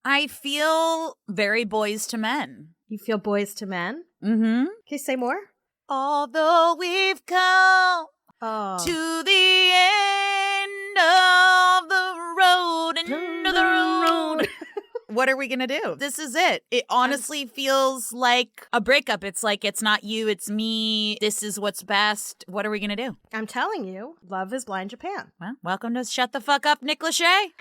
I feel very boys to men. You feel boys to men? Mm-hmm. Can you say more? Although we've come to the end of the road, end of the road. What are we going to do? This is it. It honestly feels like a breakup. It's like, it's not you, it's me. This is what's best. What are we going to do? I'm telling you, Love is Blind Japan. Well, welcome to Shut the Fuck Up, Nick Lachey.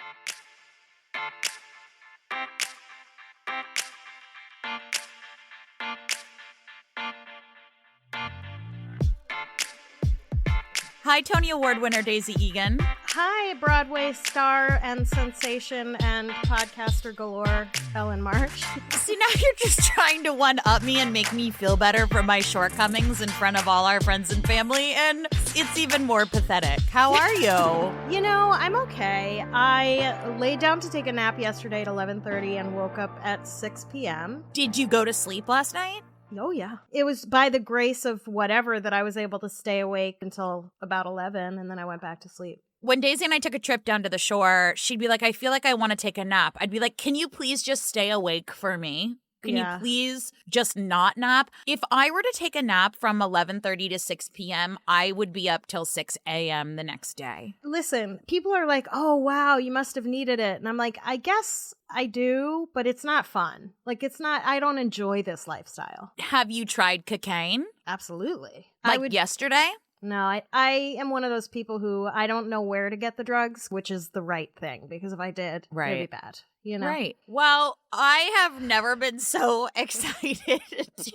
Hi, Tony Award winner Daisy Egan. Hi, Broadway star and sensation and podcaster galore, Ellyn March. See, now you're just trying to one-up me and make me feel better for my shortcomings in front of all our friends and family, and it's even more pathetic. How are you? You know, I'm okay. I laid down to take a nap yesterday at 11:30 and woke up at 6 p.m. Did you go to sleep last night? Oh, yeah. It was by the grace of whatever that I was able to stay awake until about 11, and then I went back to sleep. When Daisy and I took a trip down to the shore, she'd be like, I feel like I want to take a nap. I'd be like, can you please just stay awake for me? Can you please just not nap? If I were to take a nap from 11:30 to 6 p.m., I would be up till 6 a.m. the next day. Listen, people are like, oh, wow, you must have needed it. And I'm like, I guess I do, but it's not fun. Like, it's not, I don't enjoy this lifestyle. Have you tried cocaine? Absolutely. Like yesterday? No, I am one of those people who I don't know where to get the drugs, which is the right thing, because if I did, it'd be bad. You know? Right. Well, I have never been so excited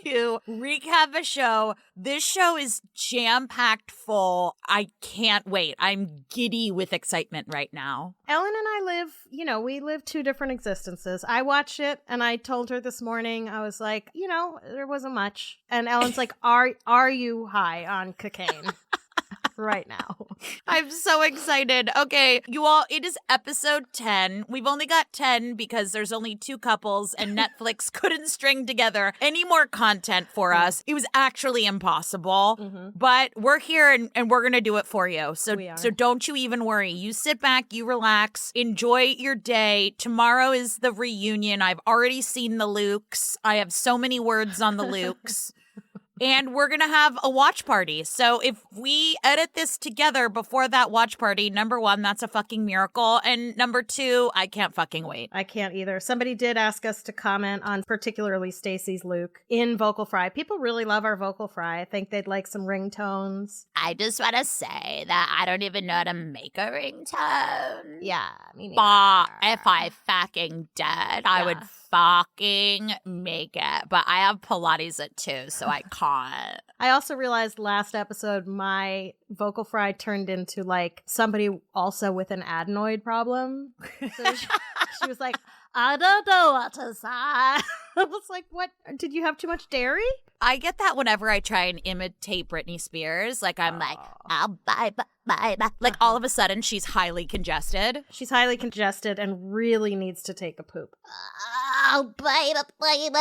to recap a show. This show is jam-packed full. I can't wait. I'm giddy with excitement right now. Ellyn and I live, we live two different existences. I watched it and I told her this morning, I was like, there wasn't much. And Ellen's like, are you high on cocaine? Right now. I'm so excited. Okay, you all, it is episode 10. We've only got 10 because there's only 2 couples and Netflix couldn't string together any more content for us. It was actually impossible, but we're here and we're going to do it for you. So don't you even worry. You sit back, you relax, enjoy your day. Tomorrow is the reunion. I've already seen the Lukes. I have so many words on the Lukes. And we're going to have a watch party. So if we edit this together before that watch party, number 1, that's a fucking miracle. And number 2, I can't fucking wait. I can't either. Somebody did ask us to comment on particularly Stacey's Luke in Vocal Fry. People really love our Vocal Fry. I think they'd like some ringtones. I just want to say that I don't even know how to make a ringtone. Yeah, me neither. But if I fucking did, I would fucking make it. But I have Pilates at 2, so I can't. I also realized last episode my Vocal Fry turned into like somebody also with an adenoid problem. So she was like, I don't know what to say. I was like, what? Did you have too much dairy? I get that whenever I try and imitate Britney Spears. Like, I'm like, oh, bye. Like, all of a sudden, she's highly congested. She's highly congested and really needs to take a poop. Oh, baby.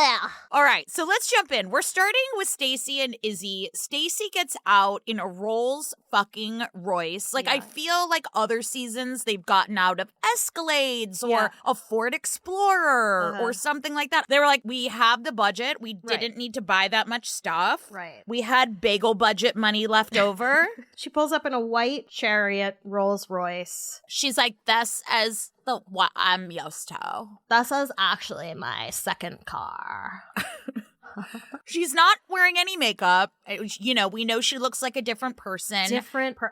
All right, so let's jump in. We're starting with Stacey and Izzy. Stacey gets out in a Rolls fucking Royce. Like, I feel like other seasons, they've gotten out of Escalades or a Ford Explorer or something like that. They were like, we have the budget. We didn't need to buy that much stuff. Right. We had bagel budget money left over. She pulls up in a white Chariot Rolls Royce. She's like, this is what I'm used to. This is actually my second car. She's not wearing any makeup. We know she looks like a different person.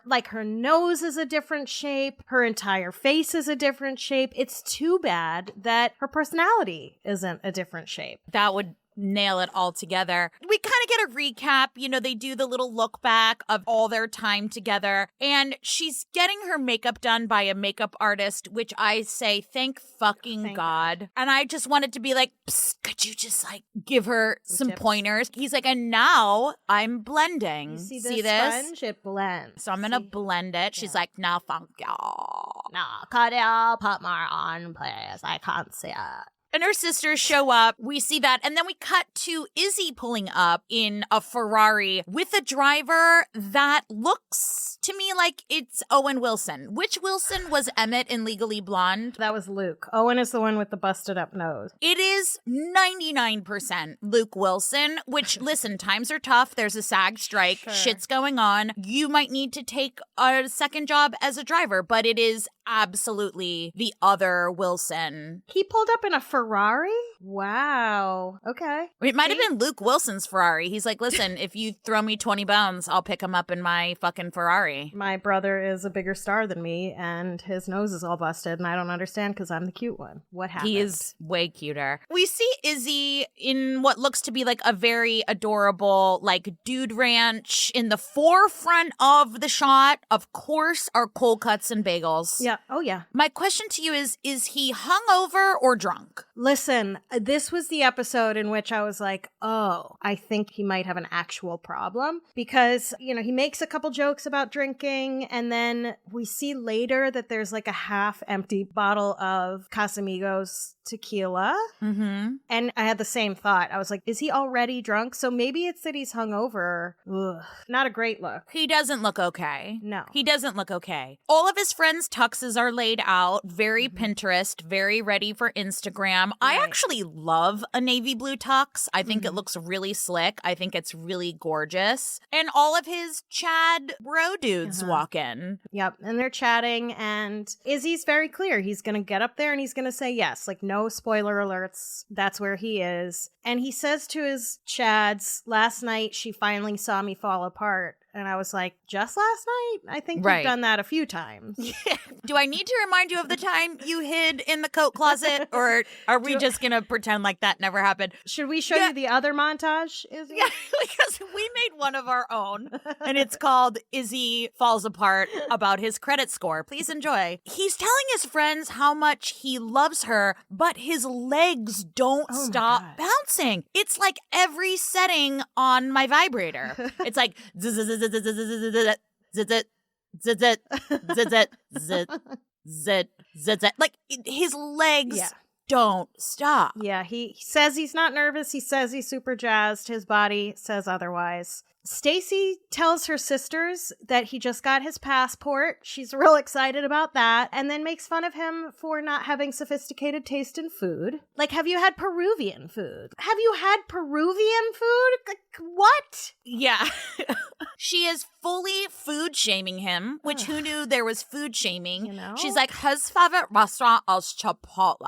Like her nose is a different shape. Her entire face is a different shape. It's too bad that her personality isn't a different shape. That would nail it all together. We kind of get a recap. They do the little look back of all their time together. And she's getting her makeup done by a makeup artist, which I say, thank fucking God. And I just wanted to be like, psst, could you just like give her some tips? Pointers? He's like, and now I'm blending. You see this sponge? It blends. So I'm going to blend it. She's like, no, thank you. No, could you put more on, please? I can't see it. And her sisters show up. We see that. And then we cut to Izzy pulling up in a Ferrari with a driver that looks to me like it's Owen Wilson. Which Wilson was Emmett in Legally Blonde? That was Luke. Owen is the one with the busted up nose. It is 99% Luke Wilson, which, listen, times are tough. There's a SAG strike. Sure. Shit's going on. You might need to take a second job as a driver, but it is absolutely the other Wilson. He pulled up in a Ferrari? Wow. Okay. It might have been Luke Wilson's Ferrari. He's like, listen, if you throw me 20 pounds, I'll pick him up in my fucking Ferrari. My brother is a bigger star than me, and his nose is all busted, and I don't understand because I'm the cute one. What happened? He is way cuter. We see Izzy in what looks to be like a very adorable, like, dude ranch. In the forefront of the shot, of course, are cold cuts and bagels. Yeah. Oh, yeah. My question to you is he hungover or drunk? Listen, this was the episode in which I was like, oh, I think he might have an actual problem because, you know, he makes a couple jokes about drinking and then we see later that there's like a half empty bottle of Casamigos tequila. Mm-hmm. And I had the same thought. I was like, is he already drunk? So maybe it's that he's hungover. Ugh. Not a great look. He doesn't look okay. No. He doesn't look okay. All of his friends' tuxes are laid out, very Pinterest, very ready for Instagram. I Right. actually love a navy blue tux. I think it looks really slick. I think it's really gorgeous. And all of his Chad bro dudes walk in. Yep. And they're chatting and Izzy's very clear. He's going to get up there and he's going to say yes. Like no spoiler alerts. That's where he is. And he says to his Chads, last night she finally saw me fall apart. And I was like, just last night? I think Right. you've done that a few times. Do I need to remind you of the time you hid in the coat closet? Or are we just going to pretend like that never happened? Should we show Yeah. you the other montage, Izzy? Yeah, because we made one of our own, and it's called Izzy Falls Apart about his credit score. Please enjoy. He's telling his friends how much he loves her, but his legs don't Oh my stop God. bouncing. It's like every setting on my vibrator. It's like zit zit zit zit zit zit zit zit zit zit zit. Like his legs Yeah. don't stop. Yeah, he says he's not nervous. He says he's super jazzed. His body says otherwise. Stacy tells her sisters that he just got his passport. She's real excited about that and then makes fun of him for not having sophisticated taste in food. Like, have you had Peruvian food? Have you had Peruvian food? Like, what? Yeah. She is fully food shaming him, which who knew there was food shaming? You know? She's like, his favorite restaurant is Chipotle.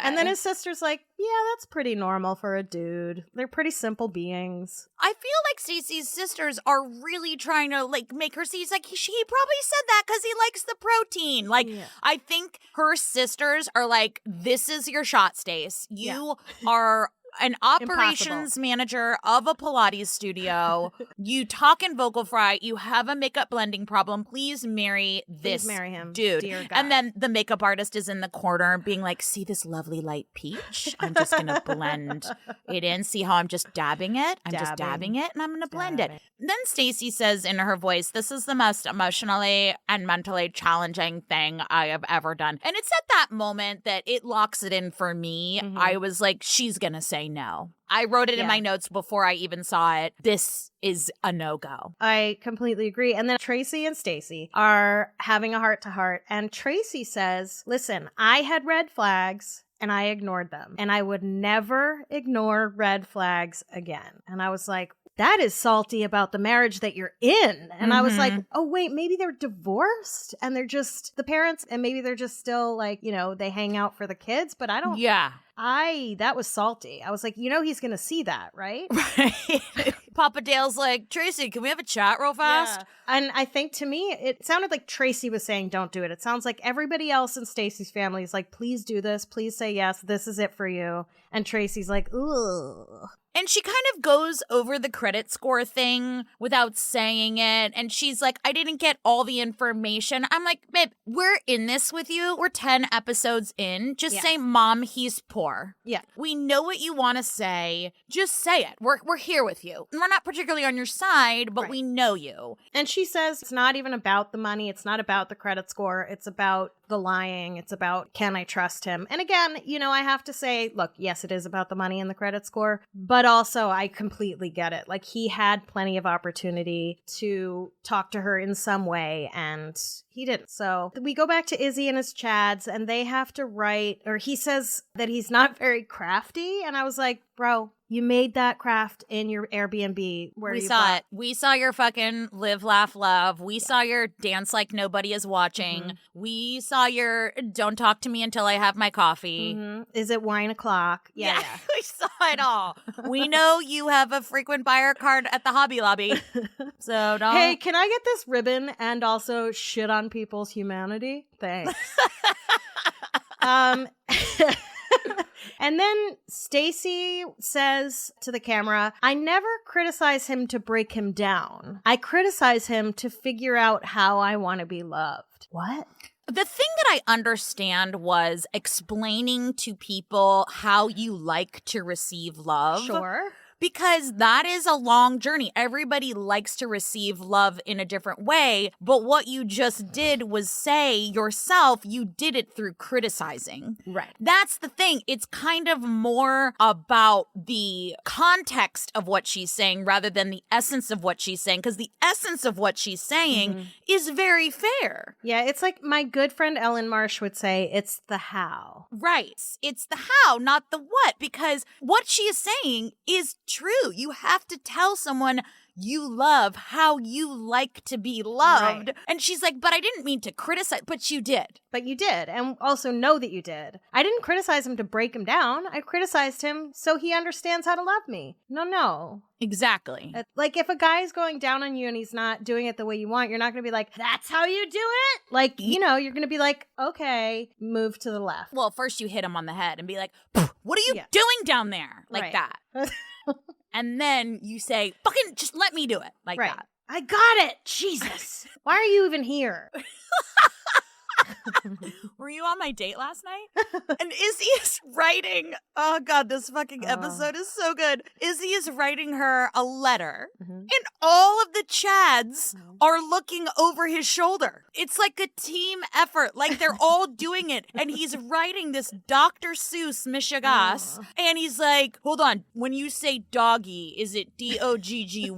And then his sister's like, yeah, that's pretty normal for a dude. They're pretty simple beings. I feel like Stacey's sisters are really trying to like make her see. He's like, he probably said that because he likes the protein. Like, Yeah. I think her sisters are like, this is your shot, Stace. You are an operations manager of a Pilates studio. You talk in vocal fry. You have a makeup blending problem. Please marry this marry him, dude. dear God. And then the makeup artist is in the corner being like, see this lovely light peach? I'm just going to blend it in. See how I'm just dabbing it? I'm just dabbing it and I'm going to blend it. Dabbing. Then Stacey says in her voice, this is the most emotionally and mentally challenging thing I have ever done. And it's at that moment that it locks it in for me. I was like, she's going to say no. I wrote it in my notes before I even saw it. This is a no-go. I completely agree. And then Tracy and Stacy are having a heart-to-heart. And Tracy says, listen, I had red flags and I ignored them. And I would never ignore red flags again. And I was like, that is salty about the marriage that you're in. And I was like, oh, wait, maybe they're divorced and they're just the parents and maybe they're just still like, you know, they hang out for the kids. But I don't. Yeah. That was salty. I was like, you know, he's going to see that, right? Right. Papa Dale's like, Tracy, can we have a chat real fast? Yeah. And I think to me, it sounded like Tracy was saying, don't do it. It sounds like everybody else in Stacy's family is like, please do this. Please say yes. This is it for you. And Tracy's like, ugh. And she kind of goes over the credit score thing without saying it. And she's like, I didn't get all the information. I'm like, babe, we're in this with you. We're 10 episodes in. Just say, Mom, he's poor. Yeah. We know what you want to say. Just say it. We're here with you. We're not particularly on your side, but we know you. And she says it's not even about the money. It's not about the credit score. It's about the lying. It's about, can I trust him? And again, I have to say, look, yes, it is about the money and the credit score, but also I completely get it. Like, he had plenty of opportunity to talk to her in some way, and he didn't. So we go back to Izzy and his chads, and they have to write, or he says that he's not very crafty. And I was like, bro, you made that craft in your Airbnb where we you saw bought- it. We saw your fucking live, laugh, love. We saw your dance like nobody is watching. Mm-hmm. We saw your don't talk to me until I have my coffee. Mm-hmm. Is it wine o'clock? Yeah. We saw it all. We know you have a frequent buyer card at the Hobby Lobby. So don't. Hey, can I get this ribbon and also shit on people's humanity? Thanks. And then Stacy says to the camera, I never criticize him to break him down. I criticize him to figure out how I want to be loved. What? The thing that I understand was explaining to people how you like to receive love. Sure. Because that is a long journey. Everybody likes to receive love in a different way. But what you just did was say yourself, you did it through criticizing. Right. That's the thing. It's kind of more about the context of what she's saying rather than the essence of what she's saying. Because the essence of what she's saying is very fair. Yeah, it's like my good friend Ellyn Marsh would say, it's the how. Right. It's the how, not the what. Because what she is saying is true. You have to tell someone you love how you like to be loved. Right. And she's like, but I didn't mean to criticize, but you did. But you did, and also know that you did. I didn't criticize him to break him down. I criticized him so he understands how to love me. No. Exactly. Like, if a guy's going down on you and he's not doing it the way you want, you're not going to be like, that's how you do it? Like, you're going to be like, okay, move to the left. Well, first you hit him on the head and be like, what are you Yeah. doing down there? Like Right. that. And then you say, fucking just let me do it. Like Right. that. I got it. Jesus. Why are you even here? Were you on my date last night? And Izzy is writing, oh God, this fucking episode is so good. Izzy is writing her a letter, and all of the Chads are looking over his shoulder. It's like a team effort. Like they're all doing it. And he's writing this Dr. Seuss Mishigas. And he's like, hold on, when you say doggy, is it Dogggy?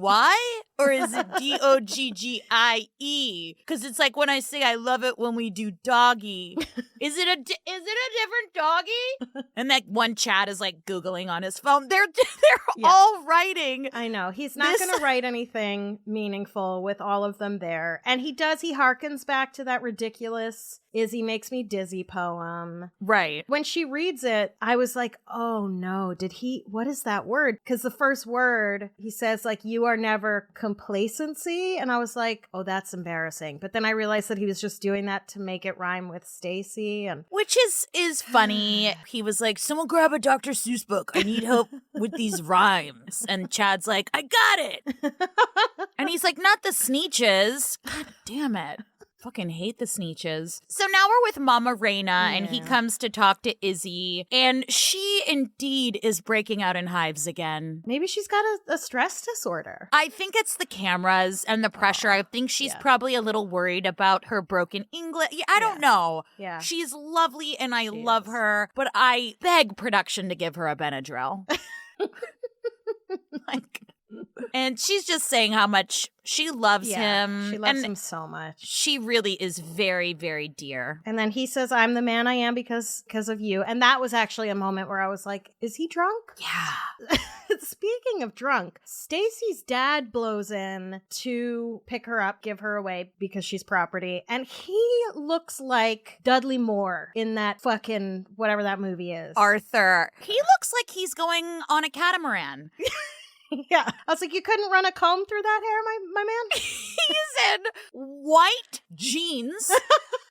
Or is it Doggie? Because it's like when I say I love it when we do doggy. Is it a different doggy? And that one Chad is like Googling on his phone. They're all writing. I know. He's not going to write anything meaningful with all of them there. And he harkens back to that ridiculous Izzy Makes Me Dizzy poem. Right. When she reads it, I was like, oh no, what is that word? Because the first word, he says like, you are never complacency. And I was like, oh, that's embarrassing. But then I realized that he was just doing that to make it rhyme with Stacy. And which is funny. He was like, someone grab a Dr. Seuss book. I need help with these rhymes. And Chad's like, I got it. And he's like, not the Sneeches. God damn it. Fucking hate the Sneeches. So now we're with Mama Raina, and he comes to talk to Izzy, and she indeed is breaking out in hives again. maybe she's got a stress disorder. I think it's the cameras and the pressure. I think she's probably a little worried about her broken English. I don't know. Yeah. She's lovely, and I love her, but I beg production to give her a Benadryl. And she's just saying how much she loves him. She loves him so much. She really is very, very dear. And then he says, I'm the man I am because of you. And that was actually a moment where I was like, is he drunk? Yeah. Speaking of drunk, Stacy's dad blows in to pick her up, give her away because she's property. And he looks like Dudley Moore in that fucking whatever that movie is. Arthur. He looks like he's going on a catamaran. Yeah. I was like, you couldn't run a comb through that hair, my man? He's in white jeans.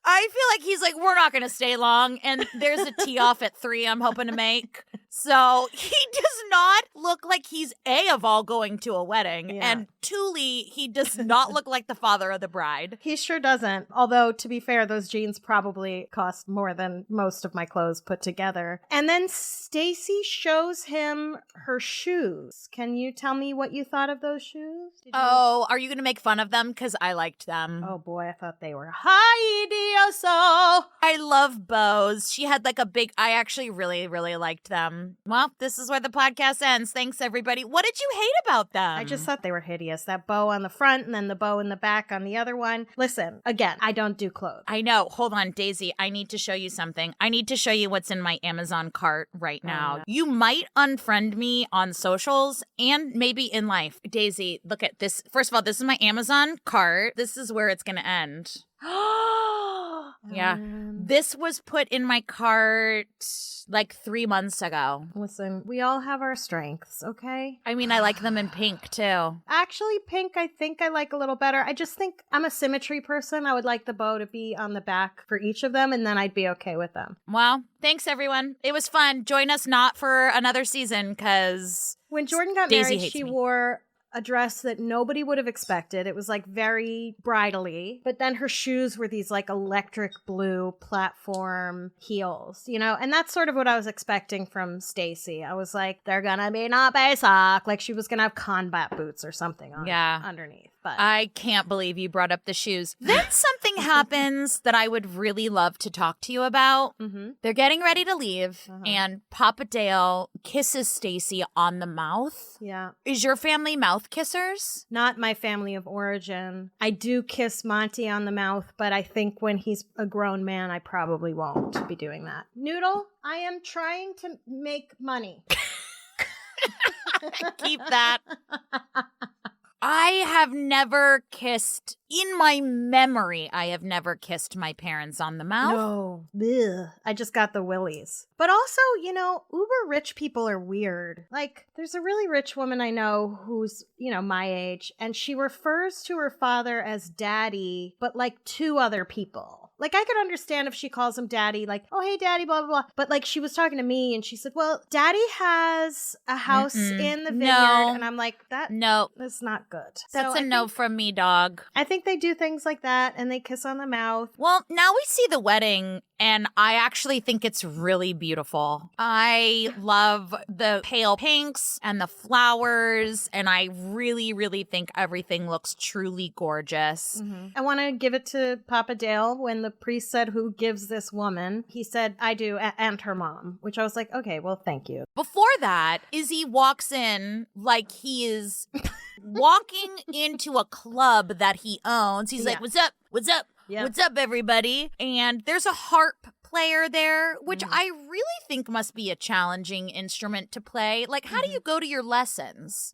I feel like he's like, we're not going to stay long. And there's a tee off at 3 I'm hoping to make. So he does not look like he's A, of all going to a wedding, Yeah. and truly, he does not look like the father of the bride. He sure doesn't. Although, to be fair, those jeans probably cost more than most of my clothes put together. And then Stacy shows him her shoes. Can you tell me what you thought of those shoes? Oh, are you going to make fun of them? Because I liked them. Oh boy, I thought they were hideoso. I love bows. She had like a big, I actually really, really liked them. Well, this is where the podcast ends. Thanks, everybody. What did you hate about them? I just thought they were hideous. That bow on the front and then the bow in the back on the other one. Listen, again, I don't do clothes. I know. Hold on, Daisy. I need to show you something. I need to show you what's in my Amazon cart right now. no. You might unfriend me on socials and maybe in life. Daisy, look at this. First of all, this is my Amazon cart. This is where it's going to end. Yeah. This was put in my cart like 3 months ago. Listen, we all have our strengths, okay? I mean, I like them in pink too. Actually, pink, I think I like a little better. I just think I'm a symmetry person. I would like the bow to be on the back for each of them, and then I'd be okay with them. Well, thanks everyone. It was fun. Join us not for another season because When Jordan got Daisy married, hates she me. wore a dress that nobody would have expected. It was like very bridally, but then her shoes were these like electric blue platform heels, you know? And that's sort of what I was expecting from Stacy. I was like, they're gonna be not basic. Like she was gonna have combat boots or something on underneath. But I can't believe you brought up the shoes. Then something happens that I would really love to talk to you about. They're getting ready to leave, and Papa Dale kisses Stacy on the mouth. yeah. Is your family mouth kissers? Not my family of origin. I do kiss Monty on the mouth, but I think when he's a grown man, I probably won't be doing that. Noodle, I am trying to make money. Keep that. I have never kissed, in my memory, I have never kissed my parents on the mouth. No. Ugh. I just got the willies. But also, you know, uber rich people are weird. Like, there's a really rich woman I know who's, you know, my age, and she refers to her father as daddy, but like 2 other people. Like, I could understand if she calls him daddy, like, oh, hey, daddy, blah, blah, blah. But, like, she was talking to me, and she said, well, daddy has a house in the vineyard. No. And I'm like, that's not good. That's So a no from me, dog. I think they do things like that, and they kiss on the mouth. Well, now we see the wedding, and I actually think it's really beautiful. I love the pale pinks and the flowers, and I really, really think everything looks truly gorgeous. I want to give it to Papa Dale when the priest said, who gives this woman? He said, I do, and her mom, which I was like, okay, well, thank you. Before that, Izzy walks in like he is walking into a club that he owns. He's like, what's up? What's up? Yeah. What's up, everybody? And there's a harp player there, which I really think must be a challenging instrument to play. Like, how do you go to your lessons?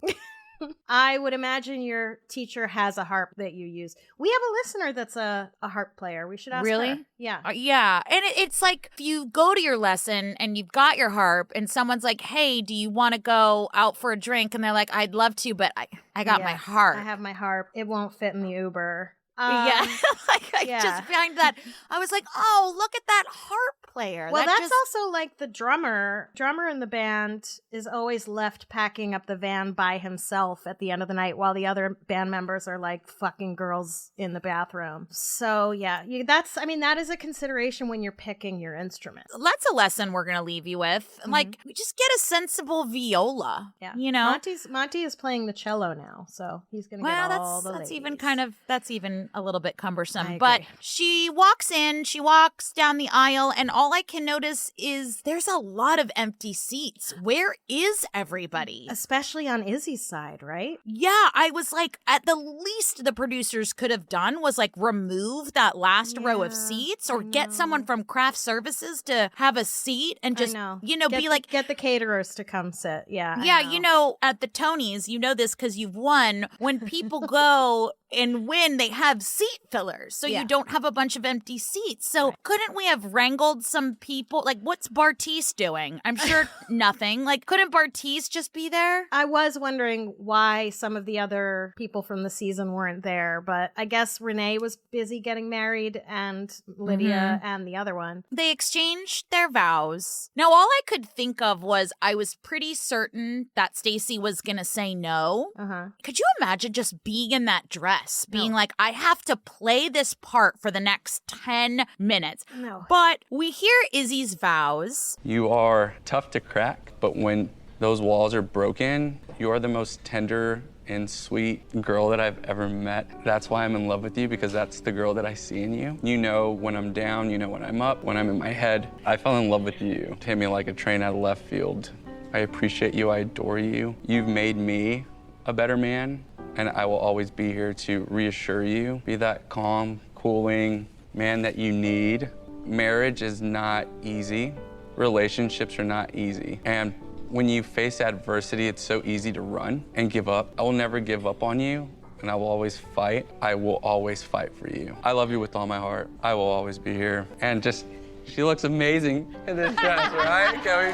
I would imagine your teacher has a harp that you use. We have a listener that's a harp player. We should ask Really? her. Yeah. Yeah. And it's like if you go to your lesson and you've got your harp and someone's like, hey, do you want to go out for a drink? And they're like, I'd love to, but I got my harp. I have my harp. It won't fit in the Uber. Like I just find that I was like, oh, look at that harp player. Well, that's also like the drummer. Drummer in the band is always left packing up the van by himself at the end of the night while the other band members are like fucking girls in the bathroom. So yeah, that is a consideration when you're picking your instrument. That's a lesson we're gonna leave you with. Like, just get a sensible viola. Yeah, you know, Monty is playing the cello now, so he's gonna get all the ladies. That's even a little bit cumbersome. I But agree. she walks in, she walks down the aisle, and all I can notice is there's a lot of empty seats. Where is everybody? Especially on Izzy's side, right? Yeah, I was like, at the least the producers could have done was like remove that last row of seats or get someone from craft services to have a seat and just, be like, get the caterers to come sit. Yeah. Yeah, at the Tonys, you know this because you've won. When people go and Win, they have seat fillers, so Yeah. you don't have a bunch of empty seats. So couldn't we have wrangled some people? Like, what's Bartiz doing? I'm sure nothing. Like, couldn't Bartiz just be there? I was wondering why some of the other people from the season weren't there, but I guess Renee was busy getting married and Lydia and the other one. They exchanged their vows. Now, all I could think of was I was pretty certain that Stacy was going to say no. Uh-huh. Could you imagine just being in that dress, being like, I have to play this part for the next 10 minutes? No. But we hear Izzy's vows. You are tough to crack, but when those walls are broken, you are the most tender and sweet girl that I've ever met. That's why I'm in love with you, because that's the girl that I see in you. You know when I'm down, you know when I'm up, when I'm in my head. I fell in love with you. It hit me like a train out of left field. I appreciate you, I adore you. You've made me a better man, and I will always be here to reassure you. Be that calm, cooling man that you need. Marriage is not easy. Relationships are not easy. And when you face adversity, it's so easy to run and give up. I will never give up on you, and I will always fight. I will always fight for you. I love you with all my heart. I will always be here. And just, she looks amazing in this dress, right, Kelly?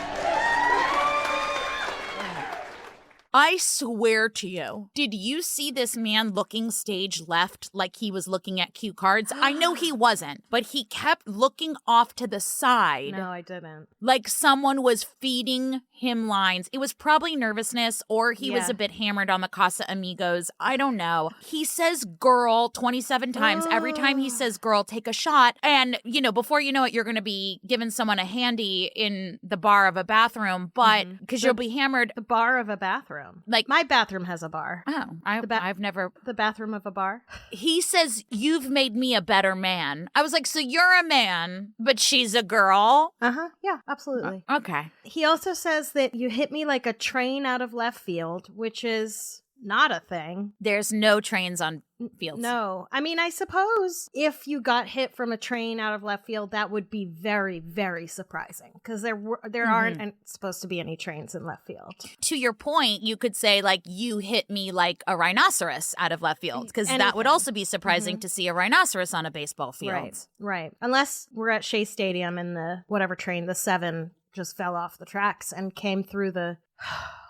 I swear to you, did you see this man looking stage left like he was looking at cue cards? I know he wasn't, but he kept looking off to the side. No, I didn't. Like someone was feeding him lines. It was probably nervousness, or he was a bit hammered on the Casa Amigos. I don't know. He says girl 27 times. Every time he says girl, take a shot. And, you know, before you know it, you're going to be giving someone a handy in the bar of a bathroom, but because you'll be hammered. The bar of a bathroom. Like, my bathroom has a bar. Oh, I've never. The bathroom of a bar? He says, you've made me a better man. I was like, so you're a man, but she's a girl? Uh-huh. Yeah, absolutely. Okay. He also says that you hit me like a train out of left field, which is not a thing. There's no trains on fields. No. I mean, I suppose if you got hit from a train out of left field, that would be very, very surprising, because there aren't supposed to be any trains in left field. To your point, you could say, like, you hit me like a rhinoceros out of left field, because that would also be surprising to see a rhinoceros on a baseball field. Right. Unless we're at Shea Stadium and the whatever train, the 7, just fell off the tracks and came through the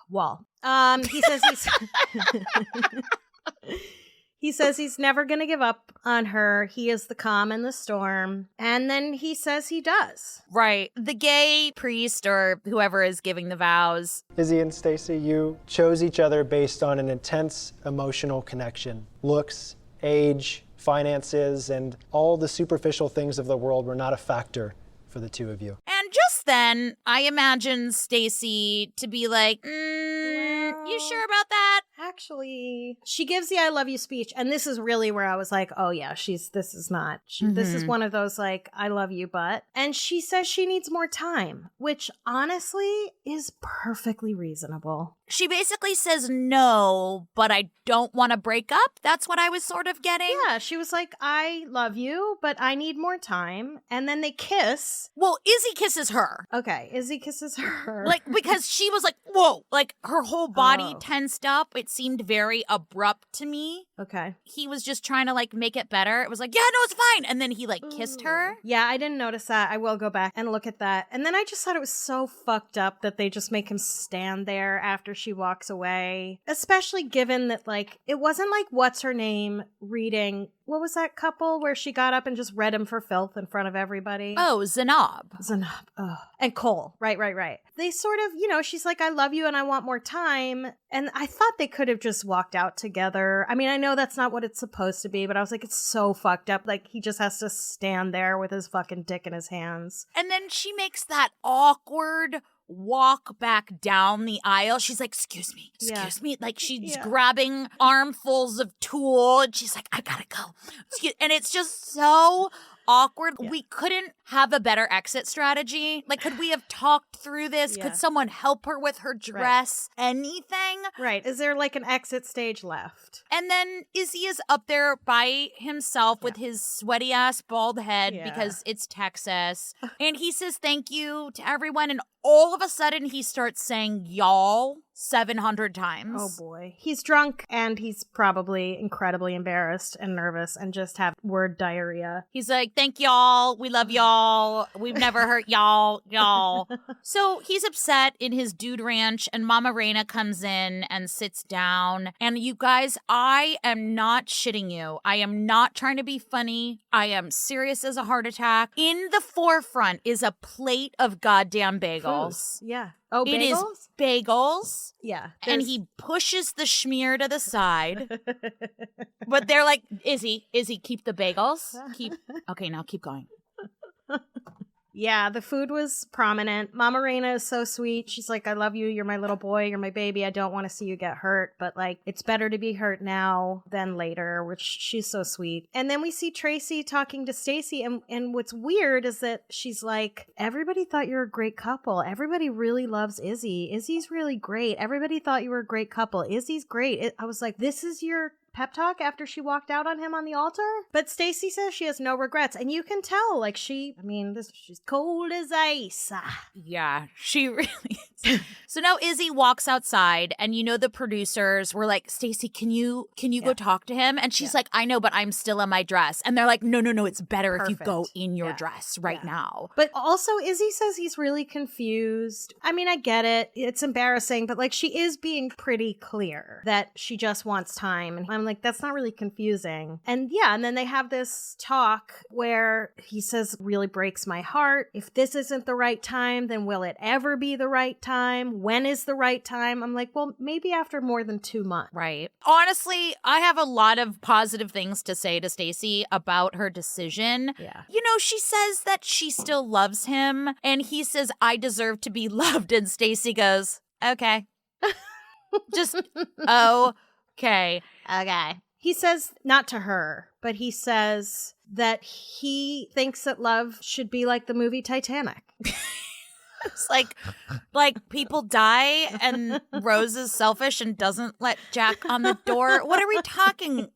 wall. He says he's he says he's never going to give up on her. He is the calm in the storm. And then he says he does. Right. The gay priest or whoever is giving the vows. Izzy and Stacy, you chose each other based on an intense emotional connection. Looks, age, finances, and all the superficial things of the world were not a factor for the two of you. And just then, I imagine Stacy to be like, you sure about that? Actually, she gives the I love you speech, and this is really where I was like, oh yeah, this is one of those like, I love you, but. And she says she needs more time, which honestly is perfectly reasonable. She basically says no, but I don't want to break up. That's what I was sort of getting. Yeah, she was like, I love you, but I need more time. And then they kiss. Well, Izzy kisses her. Okay, Izzy kisses her. Like, because she was like, whoa, like her whole body tensed up. It seemed very abrupt to me. Okay. He was just trying to like make it better. It was like, yeah, no, it's fine. And then he like kissed her. Yeah, I didn't notice that. I will go back and look at that. And then I just thought it was so fucked up that they just make him stand there after she walks away. Especially given that, like, it wasn't like what's her name reading. What was that couple where she got up and just read him for filth in front of everybody? Oh, Zanob. Oh. And Cole. Right. They sort of, she's like, I love you and I want more time. And I thought they could have just walked out together. I mean, I know that's not what it's supposed to be, but I was like, it's so fucked up. Like, he just has to stand there with his fucking dick in his hands. And then she makes that awkward walk back down the aisle. She's like, excuse me. Like, she's grabbing armfuls of tulle and she's like, I gotta go. And it's just so awkward. Yeah. We couldn't have a better exit strategy. Like, could we have talked through this? Yeah. Could someone help her with her dress? Right. Anything? Right. Is there like an exit stage left? And then Izzy is up there by himself with his sweaty ass bald head because it's Texas. And he says thank you to everyone. And all of a sudden he starts saying y'all 700 times. Oh boy. He's drunk and he's probably incredibly embarrassed and nervous and just have word diarrhea. He's like, thank y'all. We love y'all. We've never hurt y'all. So he's upset in his dude ranch, and Mama Reina comes in and sits down. And you guys, I am not shitting you. I am not trying to be funny. I am serious as a heart attack. In the forefront is a plate of goddamn bagels. Food. Yeah. Oh, bagels? It is bagels. Yeah. And he pushes the schmear to the side. But they're like, Izzy, keep the bagels. Okay, now keep going. Yeah, the food was prominent. Mama Reina is so sweet. She's like, I love you. You're my little boy. You're my baby. I don't want to see you get hurt. But like, it's better to be hurt now than later, which she's so sweet. And then we see Tracy talking to Stacy. And what's weird is that she's like, everybody thought you were a great couple. Everybody really loves Izzy. Izzy's really great. Everybody thought you were a great couple. Izzy's great. I was like, this is your pep talk after she walked out on him on the altar? But Stacy says she has no regrets, and you can tell, like, she's cold as ice. Yeah, she really is. So now Izzy walks outside, and the producers were like, Stacy, can you go talk to him? And she's like, I know, but I'm still in my dress. And they're like, no, it's better if you go in your dress right now. But also, Izzy says he's really confused. I mean, I get it. It's embarrassing, but like, she is being pretty clear that she just wants time. And I'm like, that's not really confusing. And then they have this talk where he says, really breaks my heart. If this isn't the right time, then will it ever be the right time? When is the right time? I'm like, well, maybe after more than 2 months. Right. Honestly, I have a lot of positive things to say to Stacy about her decision. Yeah. She says that she still loves him, and he says, I deserve to be loved. And Stacy goes, okay. Just, okay. Okay. He says, not to her, but he says that he thinks that love should be like the movie Titanic. It's like people die and Rose is selfish and doesn't let Jack on the door. What are we talking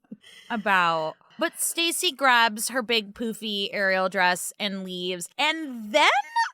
about? But Stacy grabs her big poofy Ariel dress and leaves. And then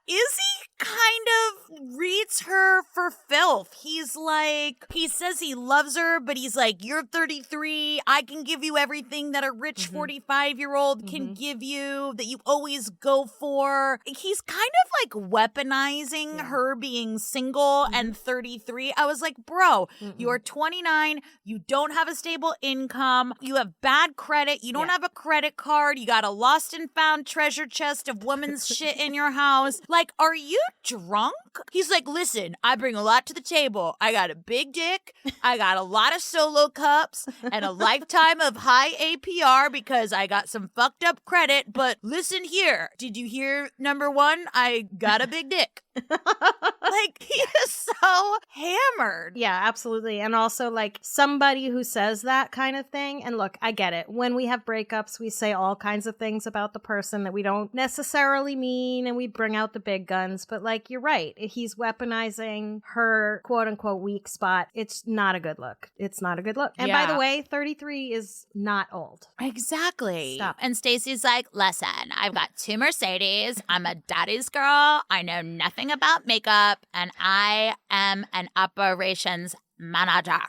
Izzy kind of reads her for filth. He's like, he says he loves her, but he's like, you're 33. I can give you everything that a rich 45-year-old can give you, that you always go for. He's kind of like weaponizing her being single and 33. I was like, bro, you are 29. You don't have a stable income. You have bad credit. You don't have a credit card. You got a lost and found treasure chest of women's shit in your house. Like, are you drunk? He's like, listen, I bring a lot to the table. I got a big dick. I got a lot of solo cups and a lifetime of high APR because I got some fucked up credit. But listen here. Did you hear number one? I got a big dick. Like, he is so hammered. Yeah, absolutely. And also, like, somebody who says that kind of thing. And look, I get it. When we have breakups, we say all kinds of things about the person that we don't necessarily mean, and we bring out the big guns. But, like, you're right. He's weaponizing her quote-unquote weak spot. It's not a good look. It's not a good look. And by the way, 33 is not old. Exactly. Stop. And Stacy's like, listen, I've got 2 Mercedes. I'm a daddy's girl. I know nothing about makeup, and I am an operations manager.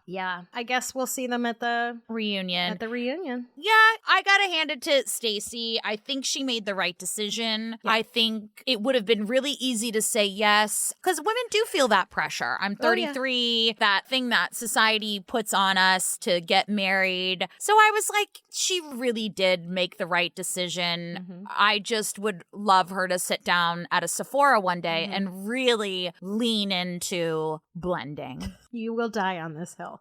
Yeah, I guess we'll see them at the reunion. Yeah, I gotta hand it to Stacy. I think she made the right decision. Yeah. I think it would have been really easy to say yes, because women do feel that pressure. I'm 33, that thing that society puts on us to get married. So I was like, she really did make the right decision. I just would love her to sit down at a Sephora one day and really lean into blending. You will die on this hill.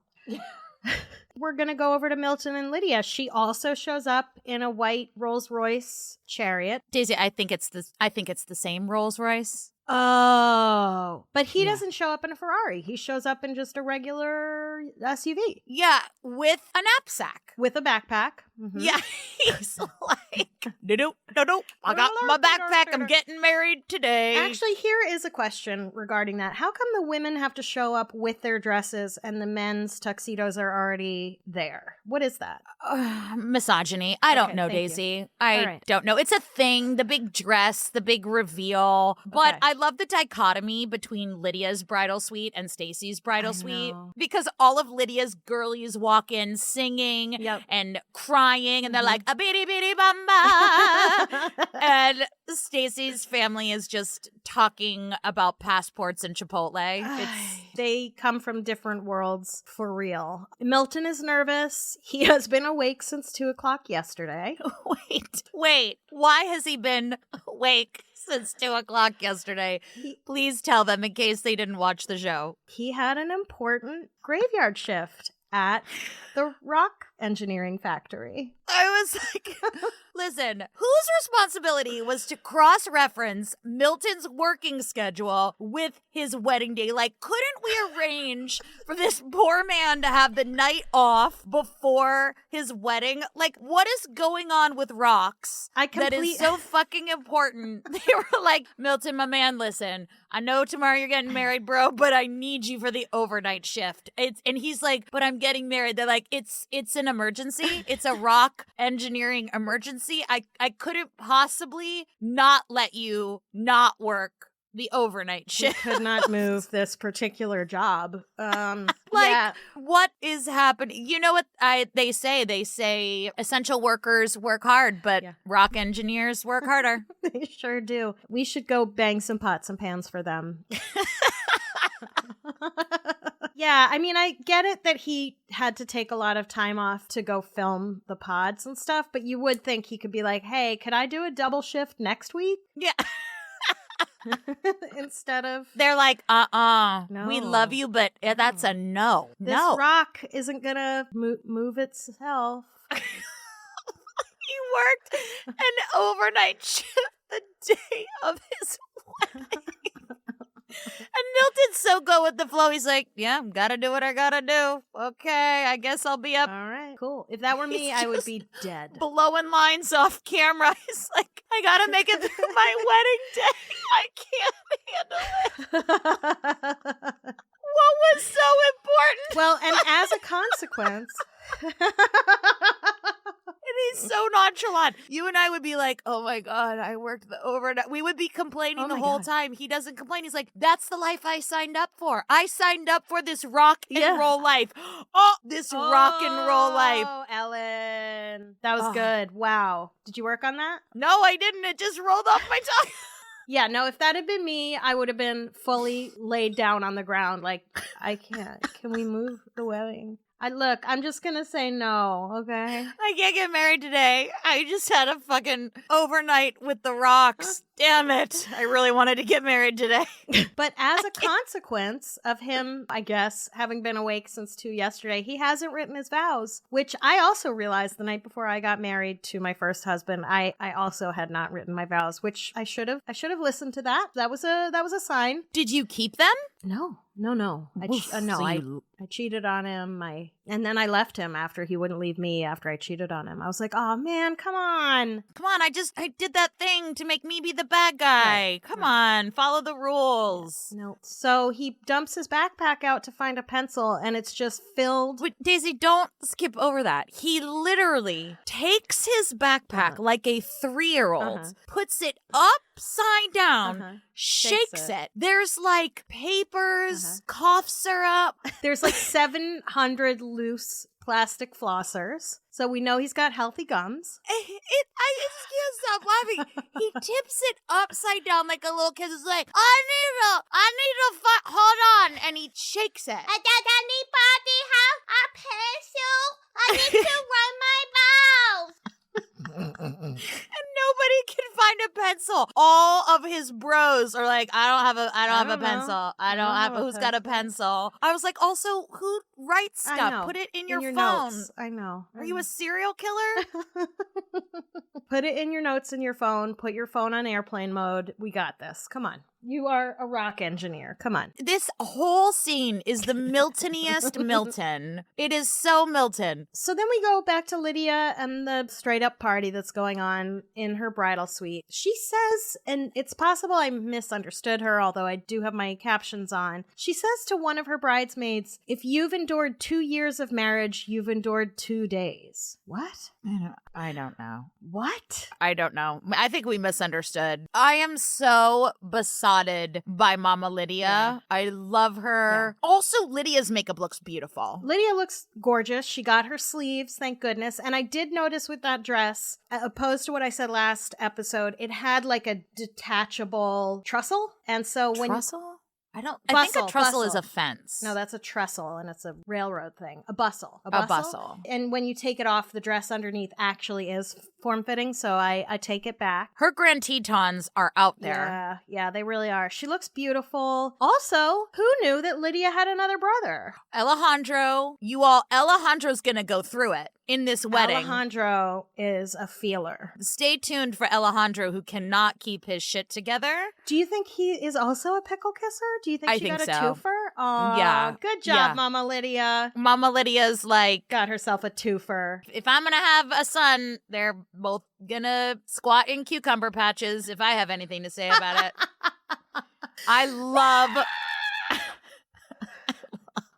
We're going to go over to Milton and Lydia. She also shows up in a white Rolls-Royce chariot. Daisy, I think it's the same Rolls-Royce. Oh, but he doesn't show up in a Ferrari. He shows up in just a regular SUV. Yeah, with a knapsack. With a backpack. Yeah, he's like, no, I got my backpack. I'm getting married today. Actually, here is a question regarding that. How come the women have to show up with their dresses and the men's tuxedos are already there? What is that? Misogyny. I don't know, Daisy. I don't know. It's a thing, the big dress, the big reveal. But I love the dichotomy between Lydia's bridal suite and Stacy's bridal suite know. because all of Lydia's girlies walk in singing and crying, and they're like, a bitty bitty bamba. And Stacy's family is just talking about passports and Chipotle. They come from different worlds for real. Milton is nervous. He has been awake since 2:00 yesterday. Wait. Why has he been awake since 2:00 yesterday? Please tell them in case they didn't watch the show. He had an important graveyard shift at the rock engineering factory. I was like, listen, whose responsibility was to cross-reference Milton's working schedule with his wedding day? Like, couldn't we arrange for this poor man to have the night off before his wedding? Like, what is going on with rocks that is so fucking important? They were like, Milton, my man, listen, I know tomorrow you're getting married, bro, but I need you for the overnight shift. And he's like, but I'm getting married. They're like, it's an emergency. It's a rock engineering emergency. I couldn't possibly not let you not work the overnight shift. Could not move this particular job. What is happening? You know what they say? They say essential workers work hard, but rock engineers work harder. They sure do. We should go bang some pots and pans for them. Yeah, I mean, I get it that he had to take a lot of time off to go film the pods and stuff, but you would think he could be like, hey, could I do a double shift next week? Yeah. Instead of... They're like, no. We No. love you, but that's a no. This no. rock isn't gonna move itself. He worked an overnight shift the day of his wedding. And Milton's so go with the flow. He's like, yeah, gotta do what I gotta do. Okay, I guess I'll be up. All right, cool. If that were me, I would be dead. Blowing lines off camera. He's like, I gotta make it through my wedding day. I can't handle it. What was so important? Well, and as a consequence... And he's so nonchalant. You and I would be like, oh my God, I worked the overnight. We would be complaining the whole time. He doesn't complain. He's like, that's the life I signed up for. I signed up for this rock and roll life. Oh, this rock and roll life. Oh, Ellyn. That was good. Wow. Did you work on that? No, I didn't. It just rolled off my tongue. Yeah, no, if that had been me, I would have been fully laid down on the ground. Like, I can't. Can we move the wedding? I'm just gonna say no, okay? I can't get married today. I just had a fucking overnight with the rocks. Damn it. I really wanted to get married today. But as a consequence of him, I guess, having been awake since 2 yesterday, he hasn't written his vows, which I also realized the night before I got married to my first husband. I also had not written my vows, which I should have. I should have listened to that. That was a sign. Did you keep them? No. I cheated on him. And then I left him after he wouldn't leave me after I cheated on him. I was like, oh man, come on. I did that thing to make me be the bad guy. Come on, follow the rules. No. So he dumps his backpack out to find a pencil, and it's just filled. Wait, Daisy, don't skip over that. He literally takes his backpack like a 3-year-old, puts it upside down, shakes it. There's like papers, cough syrup. There's like 700 loose plastic flossers. So we know he's got healthy gums. I just can't stop laughing. He tips it upside down like a little kid. Is like, I need to hold on. And he shakes it. Does anybody have a pencil? I need to write my vows. And nobody can find a pencil. All of his bros are like, I don't have a pencil. I don't have who's got a pencil. I was like, also, who writes stuff? Put it in your phone. Notes. I know. Are you a serial killer? Put it in your notes in your phone. Put your phone on airplane mode. We got this. Come on. You are a rock engineer. Come on. This whole scene is the Miltoniest Milton. It is so Milton. So then we go back to Lydia and the straight up party that's going on in her bridal suite. She says, and it's possible I misunderstood her, although I do have my captions on. She says to one of her bridesmaids, if you've endured 2 years of marriage, you've endured 2 days. What? I don't know. What? I don't know. I think we misunderstood. I am so beside besotted by Mama Lydia. Yeah. I love her. Also, Lydia's makeup looks beautiful. Lydia looks gorgeous. She got her sleeves, thank goodness. And I did notice with that dress, opposed to what I said last episode, it had like a detachable trussle. And so when Trussle? I think a trussle is a fence. No, that's a trestle, and it's a railroad thing. A bustle. A bustle. And when you take it off, the dress underneath actually is form-fitting, so I take it back. Her Grand Tetons are out there. Yeah, they really are. She looks beautiful. Also, who knew that Lydia had another brother? Alejandro, Alejandro's gonna go through it in this wedding. Alejandro is a feeler. Stay tuned for Alejandro, who cannot keep his shit together. Do you think he is also a pickle kisser? Do you think I she think got a so. twofer? Oh, Yeah. Good job, Yeah. Mama Lydia. Mama Lydia's like, Got herself a twofer. if I'm gonna have a son, they're both gonna squat in cucumber patches, if I have anything to say about it. I love...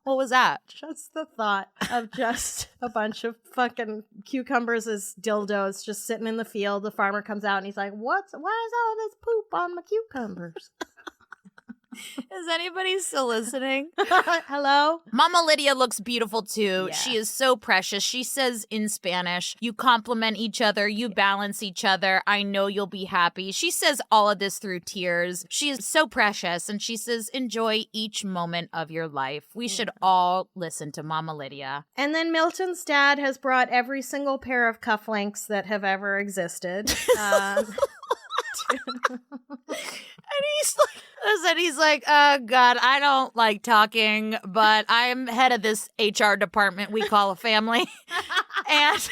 What was that? Just the thought of just a bunch of fucking cucumbers as dildos just sitting in the field. The farmer comes out and he's like, why is all this poop on my cucumbers? Is anybody still listening? Hello? Mama Lydia looks beautiful too. Yeah. She is so precious. She says in Spanish, you complement each other, you balance each other. I know you'll be happy. She says all of this through tears. She is so precious. And she says, enjoy each moment of your life. We should all listen to Mama Lydia. And then Milton's dad has brought every single pair of cufflinks that have ever existed. And he's like, oh God, I don't like talking, but I'm head of this HR department we call a family. And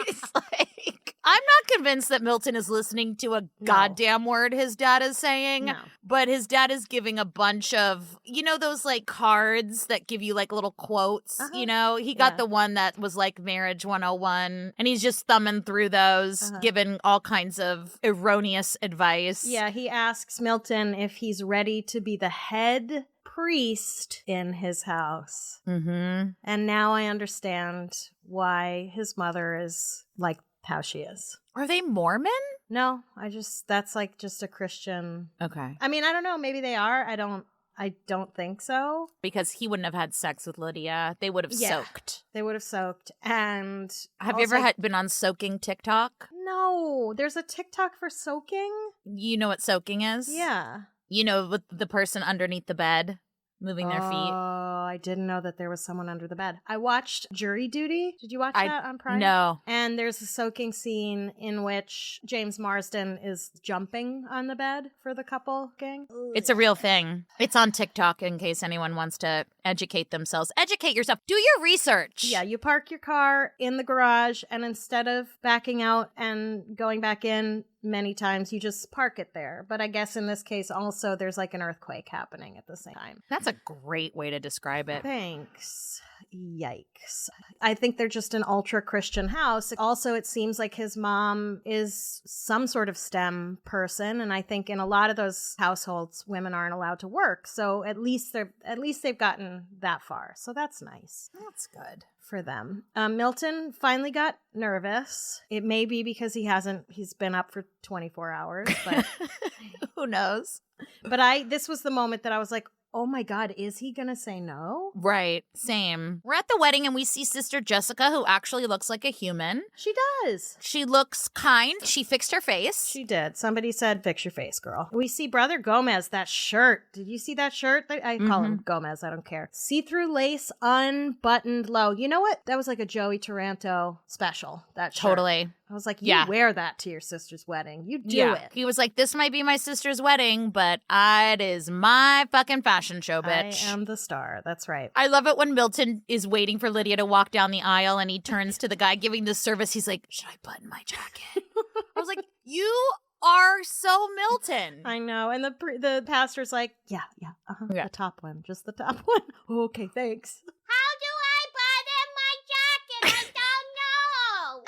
he's like, I'm not convinced that Milton is listening to a goddamn word his dad is saying, No. but his dad is giving a bunch of, those like cards that give you like little quotes, he got the one that was like Marriage 101, and he's just thumbing through those, giving all kinds of erroneous advice. Yeah, he asks Milton if he's ready to be the head priest in his house. Mm-hmm. And now I understand why his mother is like how she is. Are they Mormon? No, that's like just a Christian. Okay. I mean, I don't know. Maybe they are. I don't think so. Because he wouldn't have had sex with Lydia. They would have soaked. They would have soaked. And have you ever been on soaking TikTok? No, there's a TikTok for soaking. You know what soaking is? Yeah. With the person underneath the bed moving their feet. Oh, I didn't know that there was someone under the bed. I watched Jury Duty. Did you watch that on Prime? No. And there's a soaking scene in which James Marsden is jumping on the bed for the couple gang. It's a real thing. It's on TikTok in case anyone wants to educate themselves. Educate yourself. Do your research. Yeah, you park your car in the garage, and instead of backing out and going back in many times, you just park it there. But I guess in this case also there's like an earthquake happening at the same time. That's a great way to describe it. Thanks. Yikes. I think they're just an ultra Christian house. Also, it seems like his mom is some sort of STEM person, and I think in a lot of those households women aren't allowed to work. So at least they've gotten that far. So that's nice. That's good for them. Milton finally got nervous. It may be because he's been up for 24 hours, but who knows? But this was the moment that I was like, oh my God, is he gonna say no? Right. Same. We're at the wedding and we see Sister Jessica, who actually looks like a human. She does. She looks kind. She fixed her face. She did. Somebody said, fix your face, girl. We see Brother Gomez, that shirt. Did you see that shirt? I call him Gomez. I don't care. See-through lace, unbuttoned low. You know what? That was like a Joey Taranto special, that shirt. Totally. I was like, you wear that to your sister's wedding. You do it. He was like, this might be my sister's wedding, but it is my fucking fashion show, bitch. I am the star. That's right. I love it when Milton is waiting for Lydia to walk down the aisle and he turns to the guy giving the service. He's like, should I button my jacket? I was like, you are so Milton. I know. And the pastor's like, yeah. The top one. Just the top one. Okay, thanks. How do I button my jacket? I don't know.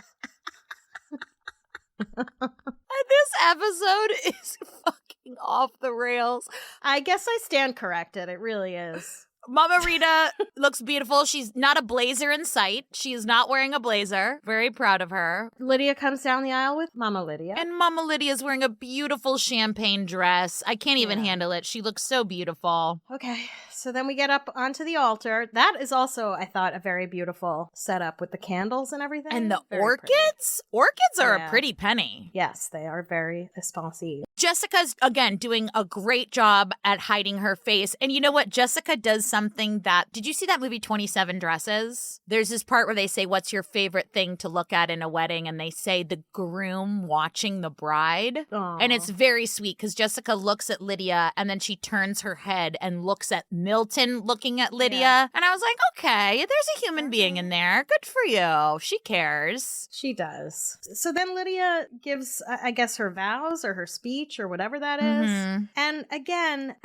This episode is fucking off the rails. I guess I stand corrected. It really is. Mama Rita looks beautiful. She's not a blazer in sight. She is not wearing a blazer. Very proud of her. Lydia comes down the aisle with Mama Lydia. And Mama Lydia's wearing a beautiful champagne dress. I can't even handle it. She looks so beautiful. Okay, so then we get up onto the altar. That is also, I thought, a very beautiful setup with the candles and everything. And the Very orchids? pretty. Orchids are Yeah. a pretty penny. Yes, they are very expensive. Jessica's, again, doing a great job at hiding her face. And you know what? Jessica does something that... Did you see that movie 27 Dresses? There's this part where they say, what's your favorite thing to look at in a wedding? And they say the groom watching the bride. Aw. And it's very sweet because Jessica looks at Lydia and then she turns her head and looks at Milton looking at Lydia. Yeah. And I was like, okay, there's a human being in there. Good for you. She cares. She does. So then Lydia gives, I guess, her vows or her speech or whatever that is. Mhm. And again,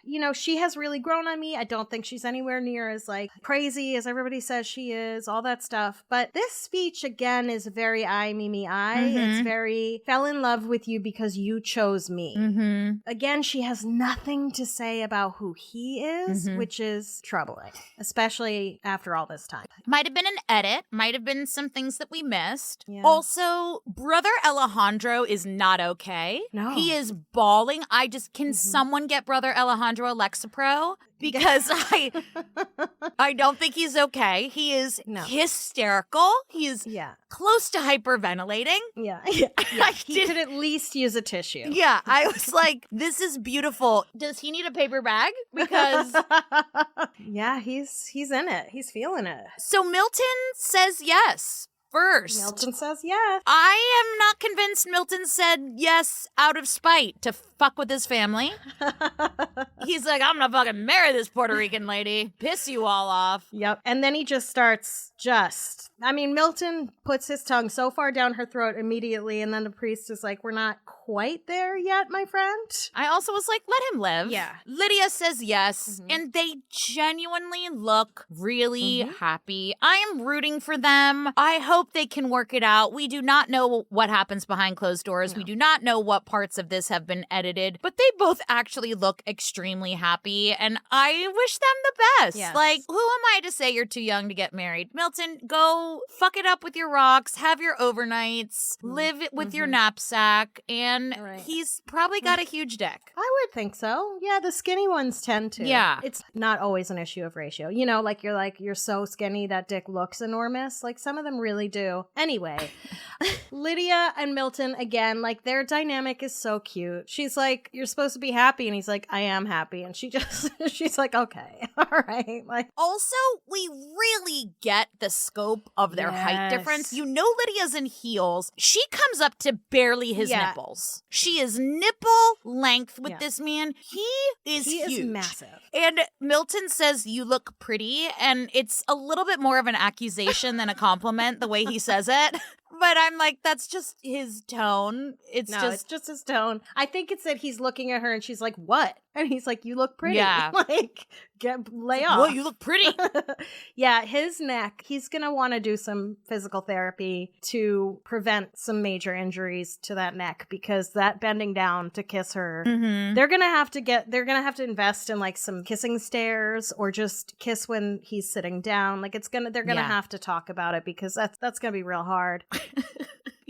you know, she has really grown on me. I don't think she's anywhere near as like crazy as everybody says she is, all that stuff. But this speech again is very I, me, me, I. It's very fell in love with you because you chose me. Mm-hmm. Again, she has nothing to say about who he is, which is troubling, especially after all this time. Might have been an edit. Might have been some things that we missed. Yeah. Also, Brother Alejandro is not okay. No. He is bawling. Can someone get Brother Alejandro Alexapro? Because I don't think he's okay. He is No. hysterical. He is Yeah. close to hyperventilating. Yeah. I He did- could at least use a tissue. Yeah, I was like, this is beautiful. Does he need a paper bag? Because Yeah, he's in it. He's feeling it. so Milton says yes first. Milton says yes. I am not convinced Milton said yes out of spite to fuck with his family. He's like, I'm gonna fucking marry this Puerto Rican lady, piss you all off. Yep. And then he just starts Milton puts his tongue so far down her throat immediately, and then the priest is like, we're not quite there yet, my friend. I also was like, let him live. Yeah. Lydia says yes, and they genuinely look really happy. I am rooting for them. I hope they can work it out. We do not know what happens behind closed doors. We do not know what parts of this have been edited, but they both actually look extremely happy, and I wish them the best. Yes. Like, who am I to say you're too young to get married? Milton, go fuck it up with your rocks, have your overnights, live it with your knapsack, and Right. he's probably got a huge dick. I would think so. Yeah, the skinny ones tend to. Yeah. It's not always an issue of ratio. You know, you're so skinny that dick looks enormous. Like some of them really do. Anyway, Lydia and Milton, again, like their dynamic is so cute. She's like, you're supposed to be happy. And he's like, I am happy. And she's like, okay, all right. Like, Also, we really get the scope of their height Yes. difference. You know Lydia's in heels. She comes up to barely his Yeah. nipples. She is nipple length with Yeah. this man. He is he huge. is massive. And Milton says, you look pretty. And it's a little bit more of an accusation than a compliment, the way he says it. But I'm like, that's just his tone. It's It's just his tone. I think it's that he's looking at her and she's like, what? And he's like, you look pretty. Yeah. Like, lay off. well, you look pretty. Yeah, his neck, he's going to want to do some physical therapy to prevent some major injuries to that neck, because that bending down to kiss her, they're going to have to invest in like some kissing stairs, or just kiss when he's sitting down. Like they're going to Yeah. have to talk about it, because that's going to be real hard.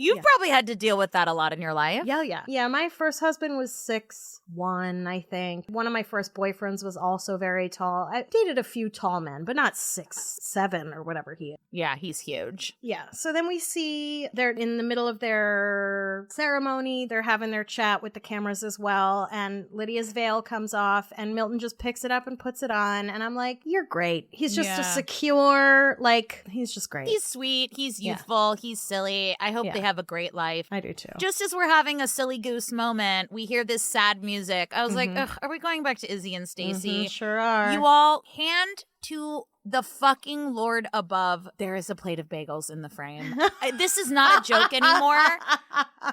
You've probably had to deal with that a lot in your life. Yeah. Yeah, my first husband was 6'1", I think. One of my first boyfriends was also very tall. I dated a few tall men, but not 6'7" or whatever he is. Yeah, he's huge. Yeah. So then we see they're in the middle of their ceremony. They're having their chat with the cameras as well. And Lydia's veil comes off and Milton just picks it up and puts it on. And I'm like, you're great. He's just Yeah. a secure, like, he's just great. He's sweet. He's Yeah. youthful. He's silly. I hope Yeah. they have a great life. I do too. Just as we're having a silly goose moment, we hear this sad music. I was like, ugh, are we going back to Izzy and Stacy? Sure are. You all hand to the fucking Lord above, there is a plate of bagels in the frame. This is not a joke anymore.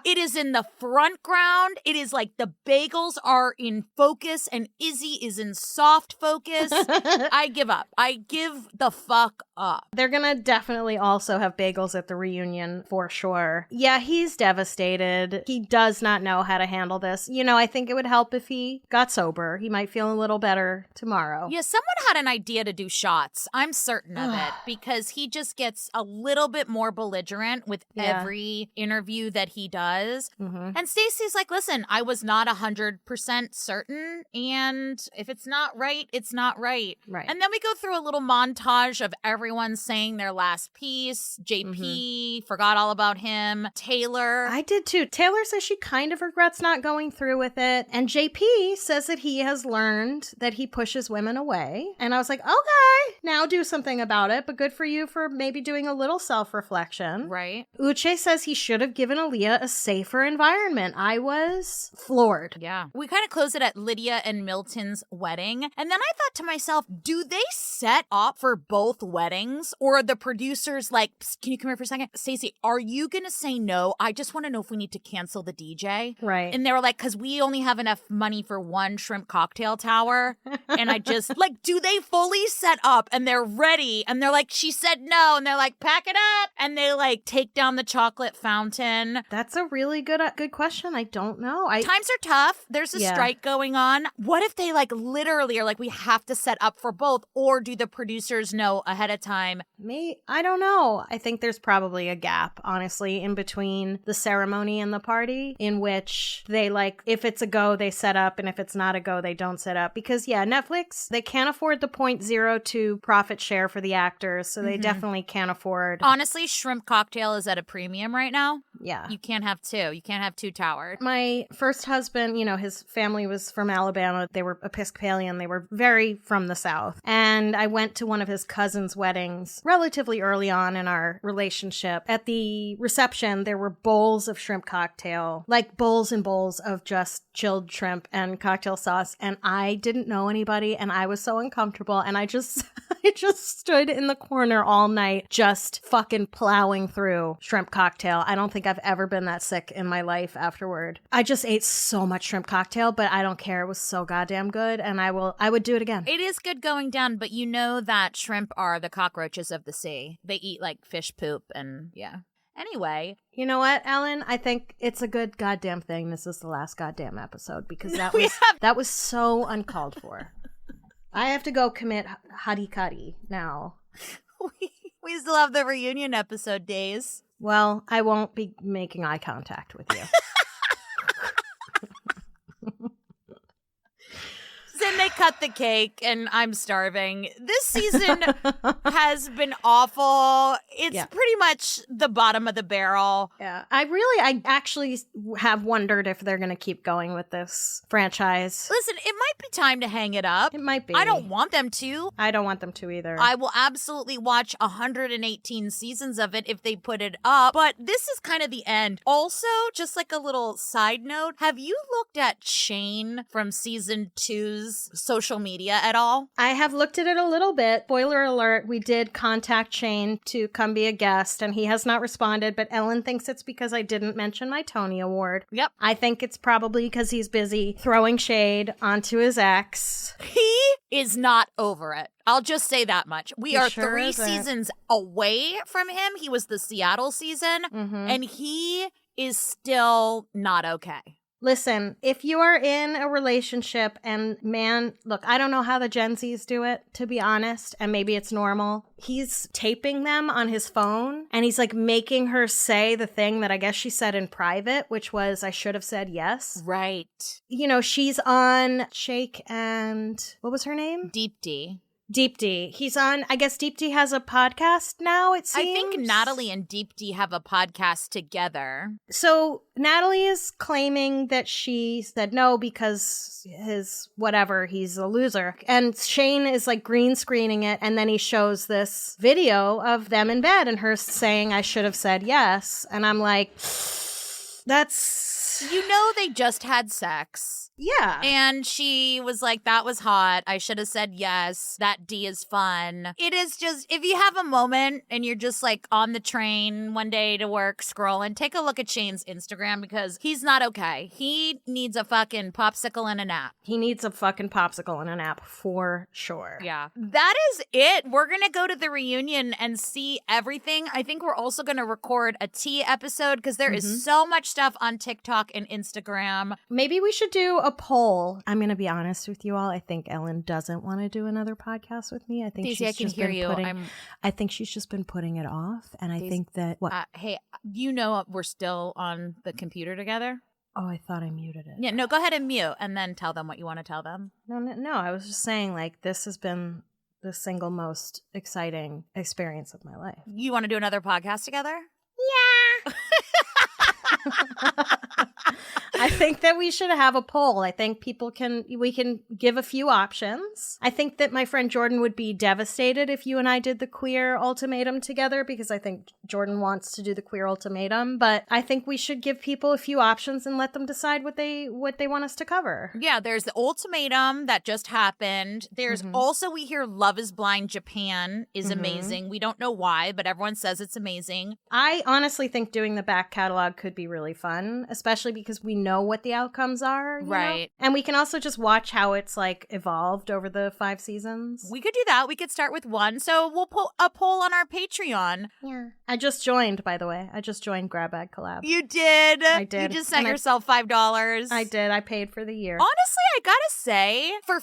It is in the front ground. It is like the bagels are in focus and Izzy is in soft focus. I give up. I give the fuck up. They're gonna definitely also have bagels at the reunion for sure. Yeah, he's devastated. He does not know how to handle this. You know, I think it would help if he got sober. He might feel a little better tomorrow. Yeah, someone had an idea to do shots. I'm certain of it because he just gets a little bit more belligerent with every interview that he does. And Stacey's like, listen, I was not 100% certain. And if it's not right, it's not right. Right. And then we go through a little montage of everyone saying their last piece. JP forgot all about him. Taylor. I did too. Taylor says she kind of regrets not going through with it. And JP says that he has learned that he pushes women away. And I was like, okay, now do something about it. But good for you for maybe doing a little self-reflection. Right. Uche says he should have given Aaliyah a safer environment. I was floored. Yeah. We kind of close it at Lydia and Milton's wedding. And then I thought to myself, do they set up for both weddings? Or are the producers like, can you come here for a second? Stacey, are you going to say no? I just want to know if we need to cancel the DJ. Right. And they were like, because we only have enough money for one shrimp cocktail tower. And I just, like, do they fully set up and they're ready? And they're like, she said no. And they're like, pack it up. And they like take down the chocolate fountain. That's a really good question. I don't know. Times are tough. There's a strike going on. What if they like literally are like, we have to set up for both? Or do the producers know ahead of time? I don't know. I think there's probably a gap, honestly, in between the ceremony and the party in which they like, if it's a go, they set up. And if it's not a go, they don't set up. Because Netflix, they can't afford the 0.02 profit share for the actors. So they definitely can't afford. Honestly, shrimp cocktail is at a premium right now. Yeah. You can't have two. You can't have two towered. My first husband, his family was from Alabama. They were Episcopalian. They were very from the South. And I went to one of his cousin's weddings relatively early on in our relationship. At the reception, there were bowls of shrimp cocktail, like bowls and bowls of just chilled shrimp and cocktail sauce. And I didn't know anybody and I was so uncomfortable. And I just stood in the corner all night, just fucking plowing through shrimp cocktail. I don't think I've ever been that sick in my life afterward. I just ate so much shrimp cocktail, but I don't care. It was so goddamn good. And I would do it again. It is good going down, but you know that shrimp are the cockroaches of the sea. They eat like fish poop and Anyway. You know what, Ellyn? I think it's a good goddamn thing this is the last goddamn episode because that was so uncalled for. I have to go commit harikari now. We still have the reunion episode days. Well, I won't be making eye contact with you. Then they cut the cake and I'm starving. This season has been awful. It's pretty much the bottom of the barrel. Yeah. I actually have wondered if they're going to keep going with this franchise. Listen, it might be time to hang it up. It might be. I don't want them to. I don't want them to either. I will absolutely watch 118 seasons of it if they put it up. But this is kind of the end. Also, just like a little side note, have you looked at Shane from season 2's social media at all? I have looked at it a little bit. Spoiler alert, we did contact Shane to come be a guest and he has not responded, but Ellyn thinks it's because I didn't mention my Tony Award. Yep. I think it's probably because he's busy throwing shade onto his ex. He is not over it. I'll just say that much. We are sure 3 isn't. seasons away from him. He was the Seattle season and he is still not okay. Listen, if you are in a relationship and look, I don't know how the Gen Zs do it, to be honest, and maybe it's normal. He's taping them on his phone and he's like making her say the thing that I guess she said in private, which was, I should have said yes. Right. She's on Shake and what was her name? Deep D. Deep D. He's on, I guess Deep D has a podcast now, it seems. I think Natalie and Deep D have a podcast together. So Natalie is claiming that she said no because his whatever, he's a loser. And Shane is like green screening it. And then he shows this video of them in bed and her saying, I should have said yes. And I'm like, that's... They just had sex. Yeah. And she was like, that was hot. I should have said yes. That D is fun. It is just, if you have a moment and you're just like on the train one day to work scrolling, take a look at Shane's Instagram because he's not okay. He needs a fucking popsicle and a nap. He needs a fucking popsicle and a nap for sure. Yeah. That is it. We're going to go to the reunion and see everything. I think we're also going to record a tea episode because there is so much stuff on TikTok and Instagram. Maybe we should do a poll. I'm going to be honest with you all. I think Ellyn doesn't want to do another podcast with me. I think Daisy, I she's can just hear been you. putting. I think she's just been putting it off, and I think that what? Hey, you know we're still on the computer together? Oh, I thought I muted it. Yeah, no, go ahead and mute and then tell them what you want to tell them. No. I was just saying, like, this has been the single most exciting experience of my life. You want to do another podcast together? Yeah. I think that we should have a poll. I think we can give a few options. I think that my friend Jordan would be devastated if you and I did the queer ultimatum together because I think Jordan wants to do the queer ultimatum, but I think we should give people a few options and let them decide what they want us to cover. Yeah, there's the ultimatum that just happened. There's also, we hear Love is Blind Japan is amazing. We don't know why, but everyone says it's amazing. I honestly think doing the back catalog could be really fun, especially because we know what the outcomes are. You know? And we can also just watch how it's like evolved over the 5 seasons. We could do that. We could start with one. So we'll put a poll on our Patreon. Yeah. I just joined, by the way. I just joined Grab Bag Collab. You did? I did. You just sent yourself $5. I did. I paid for the year. Honestly, I gotta say, for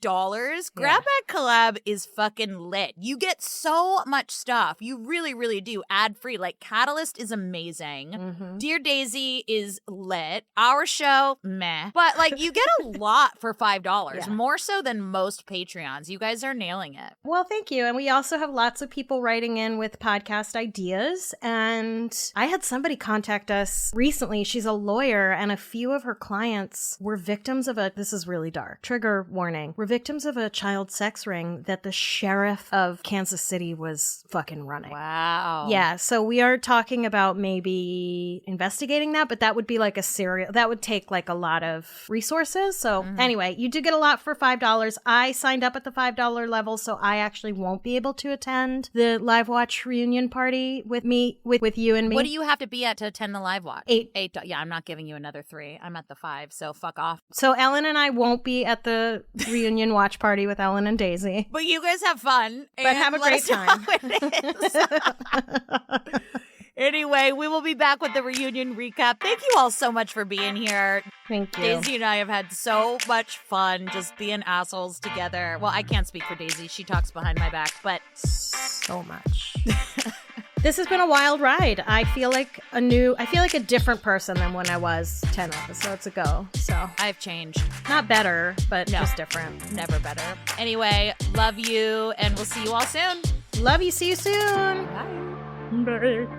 $5, Grab Bag Collab is fucking lit. You get so much stuff. You really, really do. Ad free. Like, Catalyst is amazing. Dear Daisy is lit. Our show, meh. But, like, you get a lot for $5, more so than most Patreons. You guys are nailing it. Well, thank you. And we also have lots of people writing in with podcast ideas. And I had somebody contact us recently. She's a lawyer, and a few of her clients were victims of this is really dark, trigger warning, were victims of a child sex ring that the sheriff of Kansas City was fucking running. Wow. Yeah. So we are talking about maybe investigating that, but that would be like that would take like a lot of resources. So anyway, you do get a lot for $5. I signed up at the $5 level, so I actually won't be able to attend the live watch reunion party with you and me. What do you have to be at to attend the live watch? $8. Yeah, I'm not giving you another $3. I'm at the $5, so fuck off. So Ellyn and I won't be at the reunion watch party with Ellyn and Daisy. But you guys have fun. But have a great time. Anyway, we will be back with the reunion recap. Thank you all so much for being here. Thank you. Daisy and I have had so much fun just being assholes together. Well, I can't speak for Daisy. She talks behind my back, but so much. This has been a wild ride. I feel like a different person than when I was 10 episodes ago. So I've changed. Not better, but just different. Never better. Anyway, love you, and we'll see you all soon. Love you. See you soon. Bye. Bye.